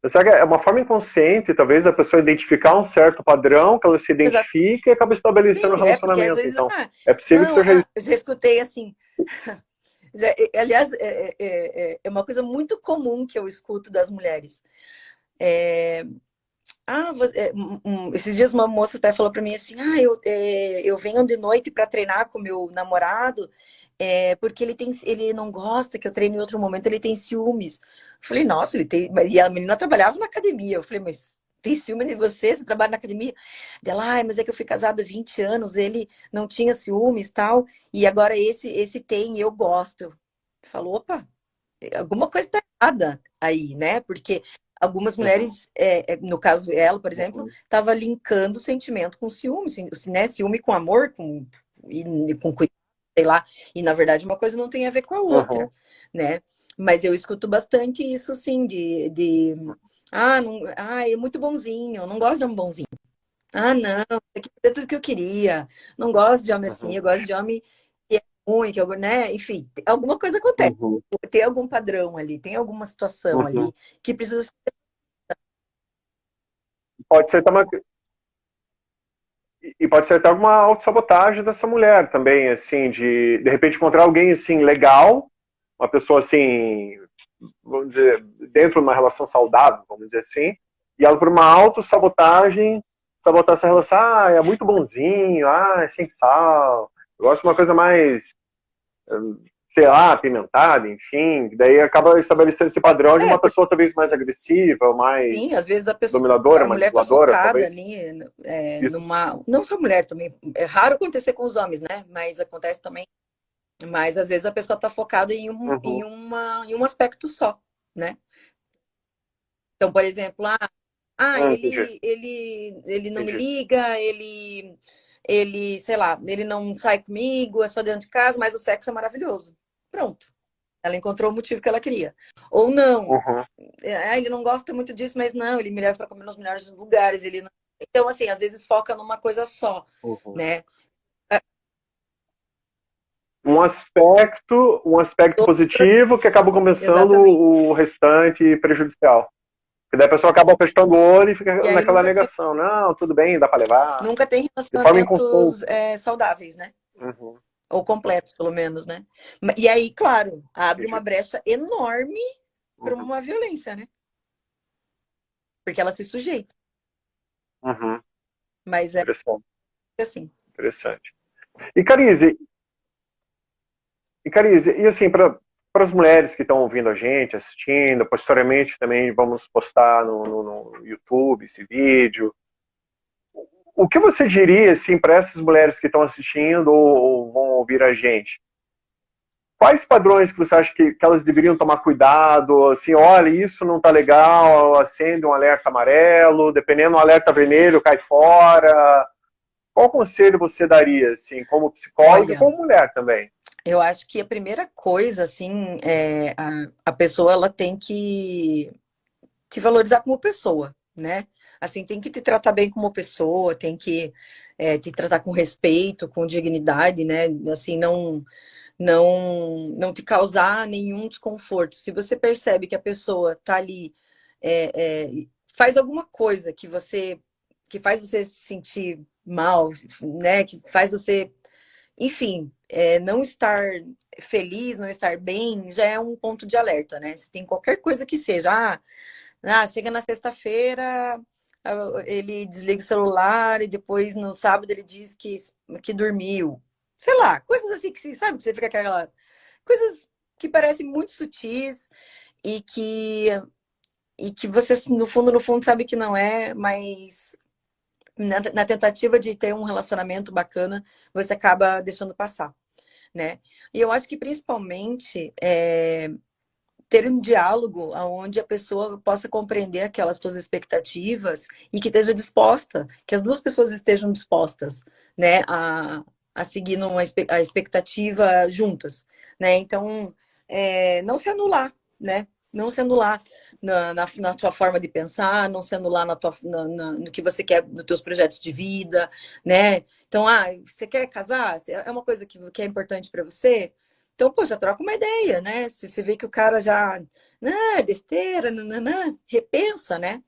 Só que é uma forma inconsciente, talvez, a pessoa identificar um certo padrão que ela se identifica e acaba estabelecendo um Sim, porque às relacionamento. vezes, Então, é possível que seja isso. eu já escutei assim. Aliás, é uma coisa muito comum que eu escuto das mulheres. É, esses dias uma moça até falou para mim assim: eu venho de noite para treinar com meu namorado, porque ele não gosta que eu treine em outro momento, ele tem ciúmes. Eu falei, nossa, ele tem. E a menina trabalhava na academia. Eu falei, mas tem ciúme de você? Você trabalha na academia? Dela, mas é que eu fui casada há 20 anos, ele não tinha ciúmes tal, e agora esse tem, e eu gosto. Falou, opa, alguma coisa está errada aí, né? Porque algumas Uhum, mulheres, no caso ela, por exemplo, uhum, estava linkando sentimento com ciúme, né? Ciúme com amor, com cuidado, sei lá. E na verdade uma coisa não tem a ver com a outra, uhum, né? Mas eu escuto bastante isso, sim, não, é muito bonzinho, eu não gosto de homem bonzinho. Não, é tudo que eu queria. Não gosto de homem assim, uhum, eu gosto de homem que é ruim, né? Enfim, alguma coisa acontece. uhum, Tem algum padrão ali, tem alguma situação uhum. ali que precisa ser. pode ser também, e pode ser até uma autossabotagem dessa mulher também, assim, de repente encontrar alguém, assim, legal, uma pessoa, assim, vamos dizer, dentro de uma relação saudável, vamos dizer assim, e ela por uma autossabotagem, sabotar essa relação, é muito bonzinho, é sem sal, eu gosto de uma coisa mais, sei lá, apimentada, enfim, daí acaba estabelecendo esse padrão de É, uma pessoa talvez mais agressiva, sim, às mais vezes dominadora, a mulher tá manipuladora, focada talvez. ali Isso. numa. Não só mulher também. É raro acontecer com os homens, né? Mas acontece também. Mas às vezes a pessoa tá focada Uhum. em um aspecto só, né? Então, por exemplo, Entendi, ele não me entendi. liga, sei lá, ele não sai comigo, é só dentro de casa, mas o sexo é maravilhoso. Pronto. Ela encontrou o motivo que ela queria. Ou não, Uhum. ele não gosta muito disso, mas não, ele me leva para comer nos melhores lugares. Ele não... Então, assim, às vezes foca numa coisa só, Uhum. né? Um aspecto positivo que acaba compensando Exatamente. o restante prejudicial. Porque daí a pessoa acaba fechando o olho e E fica aí naquela negação. Não, tudo bem, dá para levar. nunca tem De forma inconsciente. relacionamentos saudáveis, né? Uhum. Ou completos, pelo menos, né? E aí, claro, abre uma Entendi. brecha enorme para Uhum. uma violência, né? Porque ela se sujeita. Uhum. Mas é Interessante, assim. interessante. E Carize, e assim, para as mulheres que estão ouvindo a gente, assistindo, posteriormente também vamos postar no YouTube esse vídeo. O que você diria assim para essas mulheres que estão assistindo ou vão ouvir a gente? Quais padrões que você acha que elas deveriam tomar cuidado? Assim, olha, isso não está legal, acende um alerta amarelo, dependendo do alerta vermelho, cai fora. Qual conselho você daria, assim, como psicóloga e Olha, como mulher também? eu acho que a primeira coisa, assim, a pessoa ela tem que te valorizar como pessoa, né? Assim, tem que te tratar bem como pessoa, tem que te tratar com respeito, com dignidade, né? Assim, não te causar nenhum desconforto. Se você percebe que a pessoa tá ali, faz alguma coisa que faz você se sentir mal, né? Que faz você, enfim, não estar feliz, não estar bem, já é um ponto de alerta, né? Se tem qualquer coisa que seja, chega na sexta-feira, ele desliga o celular e depois no sábado ele diz que dormiu. Sei lá, coisas assim que sabe que você fica aquela. Coisas que parecem muito sutis e que, e que você, no fundo, sabe que não é, mas na tentativa de ter um relacionamento bacana, você acaba deixando passar, né? E eu acho que principalmente ter um diálogo onde a pessoa possa compreender aquelas suas expectativas e que esteja disposta, que as duas pessoas estejam dispostas, né, a seguir a expectativa juntas, né? Então, não se anular, né? Não se anular na tua forma de pensar, não se anular no que você quer, nos teus projetos de vida, né? Então, você quer casar? É uma coisa que é importante para você? Então, pô, já troca uma ideia, né? Se você vê que o cara já, é besteira, nananã, repensa, né?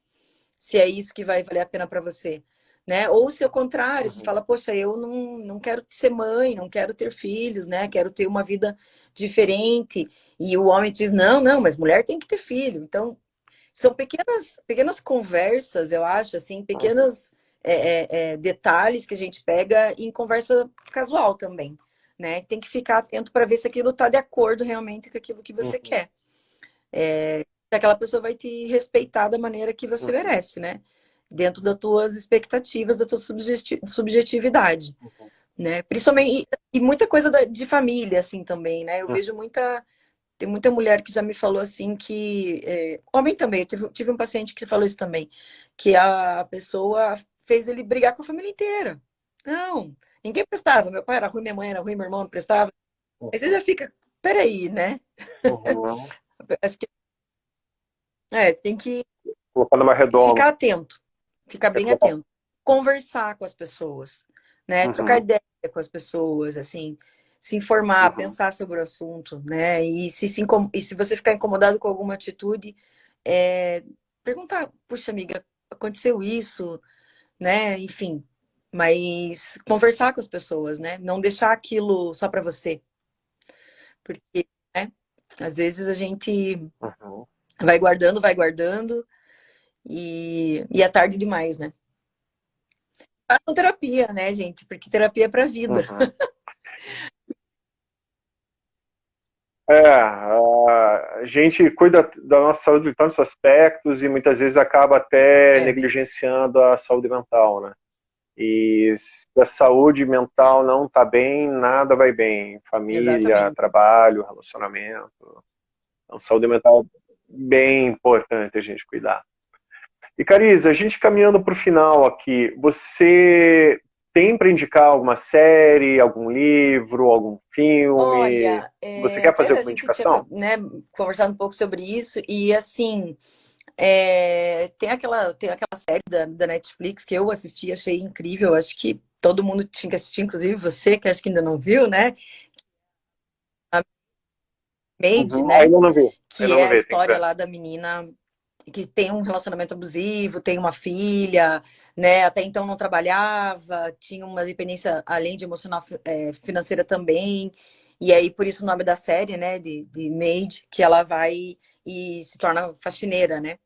Se é isso que vai valer a pena para você, né? Ou se ao contrário, você Uhum. fala, poxa, eu não quero ser mãe, não quero ter filhos, né? Quero ter uma vida diferente. E o homem diz, não, mas mulher tem que ter filho. Então, são pequenas conversas, eu acho, assim, Uhum. pequenos detalhes que a gente pega em conversa casual também, né? Tem que ficar atento para ver se aquilo está de acordo realmente com aquilo que você Uhum. quer. Se aquela pessoa vai te respeitar da maneira que você Uhum. merece, né? Dentro das tuas expectativas, da tua subjetividade, Uhum. né? Principalmente, e muita coisa de família, assim, também, né? Eu Uhum. vejo tem muita mulher que já me falou assim que. Homem também, eu tive um paciente que falou isso também, que a pessoa fez ele brigar com a família inteira. Não, ninguém prestava. Meu pai era ruim, minha mãe era ruim, meu irmão não prestava. Aí você já fica, peraí, né? Uhum. Acho que tem que Colocando uma redoma. ficar atento, ficar bem atento. Conversar com as pessoas, né? Trocar Uhum. ideia com as pessoas, assim, se informar, Uhum. pensar sobre o assunto, né? E se você ficar incomodado com alguma atitude, perguntar, puxa, amiga, aconteceu isso, né? Enfim, mas conversar com as pessoas, né? Não deixar aquilo só para você, porque, né? Às vezes a gente Uhum. vai guardando e é tarde demais, né? Façam terapia, né, gente? Porque terapia é para vida. Uhum. A gente cuida da nossa saúde em tantos aspectos e muitas vezes acaba até É, negligenciando a saúde mental, né? E se a saúde mental não está bem, nada vai bem. Família, exatamente. trabalho, relacionamento. Então, saúde mental é bem importante a gente cuidar. E Cariza, a gente caminhando para o final aqui, você tem para indicar alguma série, algum livro, algum filme? Olha, Você quer fazer até a alguma gente tinha, indicação? né, conversado um pouco sobre isso, e assim, tem aquela série da Netflix que eu assisti, achei incrível, acho que todo mundo tinha que assistir, inclusive você, que acho que ainda não viu, né? A Maid, Uhum. né? Ainda não vi. Que Ainda é não a vi, tem que história ver. lá da menina que tem um relacionamento abusivo, tem uma filha, né? Até então não trabalhava, tinha uma dependência além de emocional, financeira também. E aí, por isso o nome da série, né? De Maid, que ela vai e se torna faxineira, né?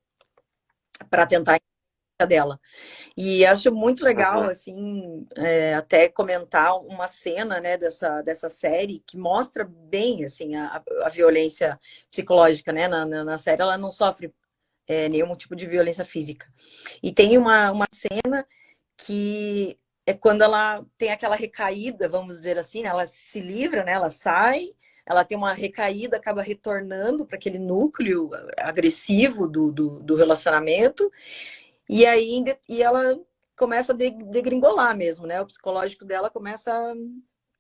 Para tentar a dela. E acho muito legal, Uhum. assim, até comentar uma cena, né, dessa série que mostra bem, assim, a violência psicológica, né, na série. Ela não sofre nenhum tipo de violência física. E tem uma cena que é quando ela tem aquela recaída, vamos dizer assim, né? Ela se livra, né? Ela sai, ela tem uma recaída, acaba retornando para aquele núcleo agressivo do relacionamento, e aí e ela começa a degringolar mesmo, né? O psicológico dela começa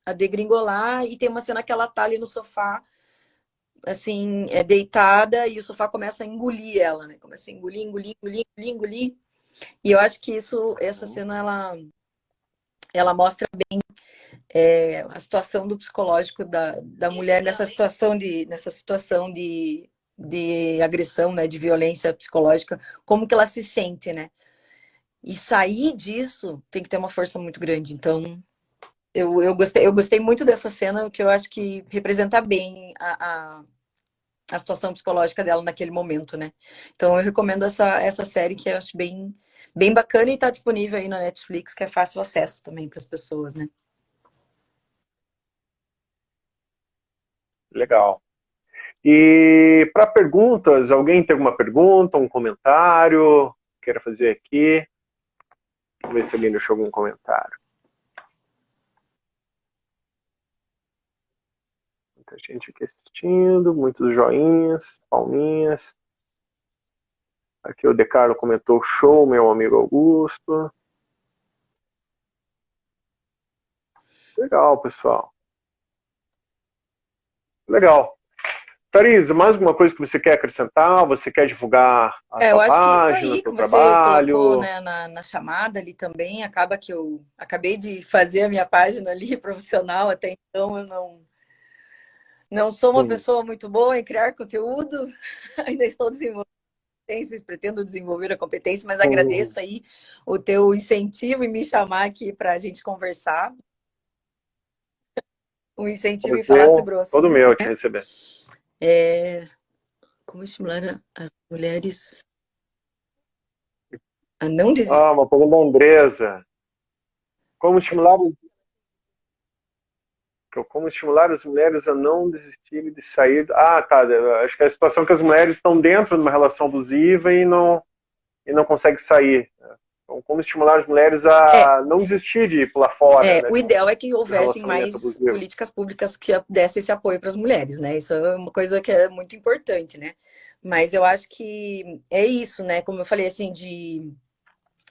a degringolar, e tem uma cena que ela tá ali no sofá, assim, deitada, e o sofá começa a engolir ela, né? Começa a engolir, engolir, engolir, engolir, engolir. E eu acho que essa Uhum. cena, ela mostra a situação do psicológico da mulher nessa situação de agressão, né? De violência psicológica, como que ela se sente, né? E sair disso tem que ter uma força muito grande. Então, eu gostei muito dessa cena, que eu acho que representa bem a situação psicológica dela naquele momento, né? Então eu recomendo essa série, que eu acho bem bacana, e está disponível aí na Netflix, que é fácil acesso também para as pessoas, né? Legal. E para perguntas, alguém tem alguma pergunta, um comentário? Queira fazer aqui? Vamos ver se alguém deixou algum comentário. Muita gente aqui assistindo, muitos joinhas, palminhas. Aqui o Decaro comentou: show, meu amigo Augusto. Legal, pessoal. Legal. Thaís, mais alguma coisa que você quer acrescentar? Você quer divulgar a Eu tua acho que tá página, o aí, que teu você colocou, trabalho? né, na chamada ali também. Acaba que eu acabei de fazer a minha página ali profissional, até então eu não sou uma pessoa muito boa em criar conteúdo, ainda estou desenvolvendo competências, pretendo desenvolver a competência, mas agradeço aí o teu incentivo em me chamar aqui para a gente conversar, um incentivo em falar Prazer sobre o todo assunto, meu te né? receber. Como estimular as mulheres a não desistir? Ah, uma pergunta da Andresa. Como estimular, como estimular as mulheres a não desistirem de sair? Ah, tá. Acho que é a situação que as mulheres estão dentro de uma relação abusiva e não conseguem sair. Então, como estimular as mulheres É, a não desistir de pular fora, né, o ideal é que de um houvessem relacionamento mais abusivo? políticas públicas que dessem esse apoio para as mulheres, né? Isso é uma coisa que é muito importante, né? Mas eu acho que é isso, né? Como eu falei, assim, de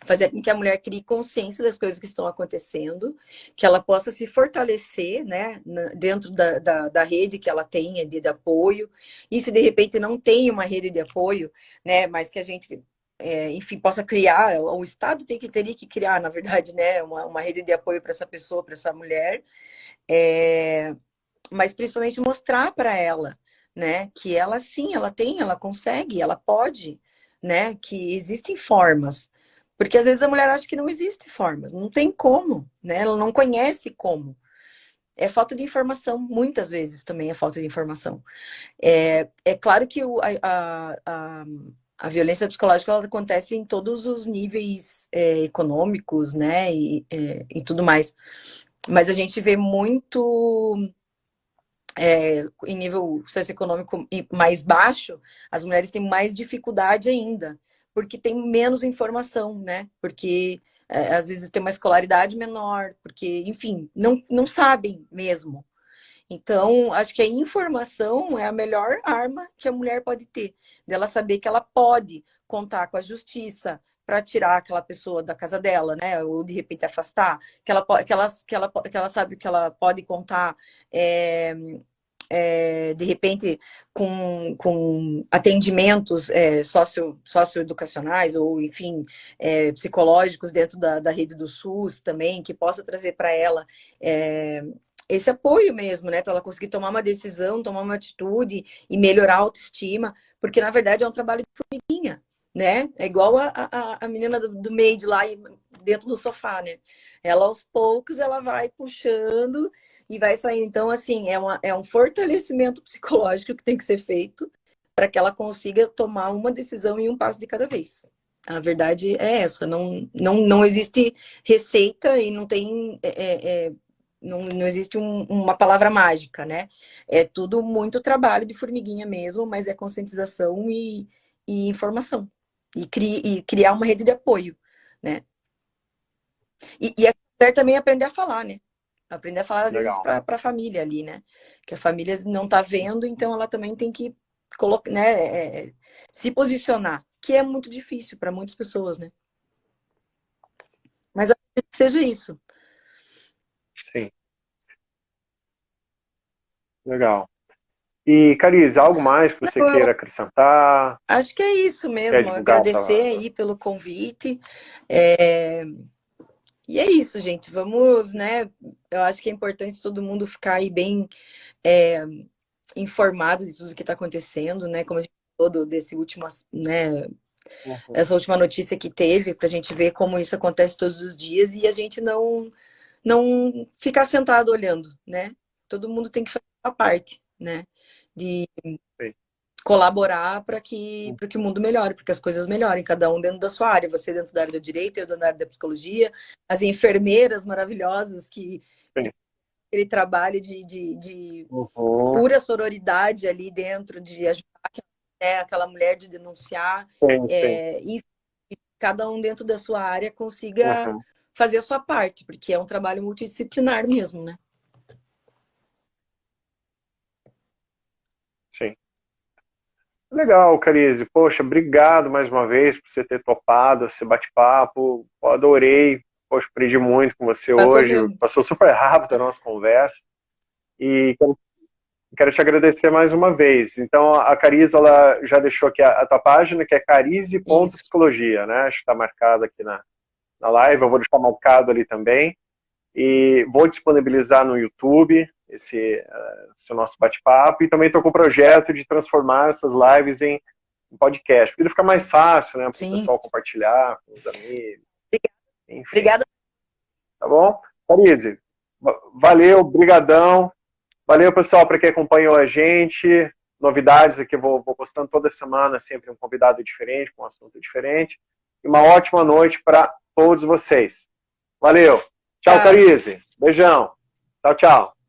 fazer com que a mulher crie consciência das coisas que estão acontecendo, que ela possa se fortalecer, né, dentro da rede que ela tem de apoio, e se de repente não tem uma rede de apoio, né, mas que a gente, enfim, possa criar, o Estado teria que criar, na verdade, né, uma rede de apoio para essa pessoa, para essa mulher, mas principalmente mostrar para ela, né, que ela sim, ela tem, ela consegue, ela pode, né, que existem formas. Porque às vezes a mulher acha que não existe formas, não tem como, né? Ela não conhece como. É falta de informação, muitas vezes também é falta de informação. É claro que a violência psicológica ela acontece em todos os níveis econômicos, né, e tudo mais. Mas a gente vê muito em nível socioeconômico mais baixo, as mulheres têm mais dificuldade ainda, porque tem menos informação, né? Porque às vezes tem uma escolaridade menor, porque, enfim, não sabem mesmo. Então, acho que a informação é a melhor arma que a mulher pode ter, dela saber que ela pode contar com a justiça para tirar aquela pessoa da casa dela, né? Ou de repente afastar, que ela sabe que ela pode contar é, de repente com atendimentos socioeducacionais ou, enfim, psicológicos dentro da rede do SUS também, que possa trazer para ela esse apoio mesmo, né, para ela conseguir tomar uma decisão, tomar uma atitude e melhorar a autoestima, porque na verdade é um trabalho de formiguinha, né? É igual a menina do maid lá dentro do sofá, né? Ela aos poucos ela vai puxando e vai saindo. Então, assim, é um fortalecimento psicológico que tem que ser feito para que ela consiga tomar uma decisão e um passo de cada vez. A verdade é essa, não existe receita e não tem não existe uma palavra mágica, né? É tudo muito trabalho de formiguinha mesmo, mas é conscientização e informação. E criar uma rede de apoio, né? E a mulher também aprender a falar, né? Aprender a falar, às vezes, Legal. para a família ali, né? Que a família não tá vendo, então ela também tem que colocar, né? Se posicionar, que é muito difícil para muitas pessoas, né? Mas eu acredito que seja isso. Sim, legal. E, Cariz, algo mais que você Não, eu queira acrescentar? acho que é isso Quer mesmo. divulgar o Agradecer trabalho? aí pelo convite. É, E é isso, gente. Vamos, né? Eu acho que é importante todo mundo ficar aí bem é, informado de tudo que está acontecendo, né? Como a gente falou desse último, né? Uhum. Essa última notícia que teve, para a gente ver como isso acontece todos os dias e a gente não ficar sentado olhando, né? Todo mundo tem que fazer a parte, né? De Sim. colaborar para que o mundo melhore, para que as coisas melhorem, cada um dentro da sua área, você dentro da área do direito, eu dentro da área da psicologia, as enfermeiras maravilhosas que Sim. aquele trabalho de Uhum. pura sororidade ali dentro, de ajudar aquela mulher de denunciar, Sim, sim. e cada um dentro da sua área consiga Uhum. fazer a sua parte, porque é um trabalho multidisciplinar mesmo, né? Sim. Legal, Carize. Poxa, obrigado mais uma vez por você ter topado esse bate-papo. Eu adorei. Poxa, aprendi muito com você Passou hoje. mesmo. Passou super rápido a nossa conversa. E quero te agradecer mais uma vez. Então, a Carize, ela já deixou aqui a tua página, que é Isso. carize.psicologia, né? Acho que está marcado aqui na live. Eu vou deixar marcado ali também. E vou disponibilizar no YouTube esse nosso bate-papo. E também estou com o projeto de transformar essas lives em podcast, porque ele fica mais fácil, né, para o Sim. pessoal compartilhar com os amigos, enfim. Obrigada. Tá bom? Parise, valeu, brigadão. Valeu, pessoal, para quem acompanhou a gente. Novidades aqui, vou postando toda semana, sempre um convidado diferente, com um assunto diferente. E uma ótima noite para todos vocês. Valeu. Tchau, Tchau. Carize. Beijão. Tchau, tchau.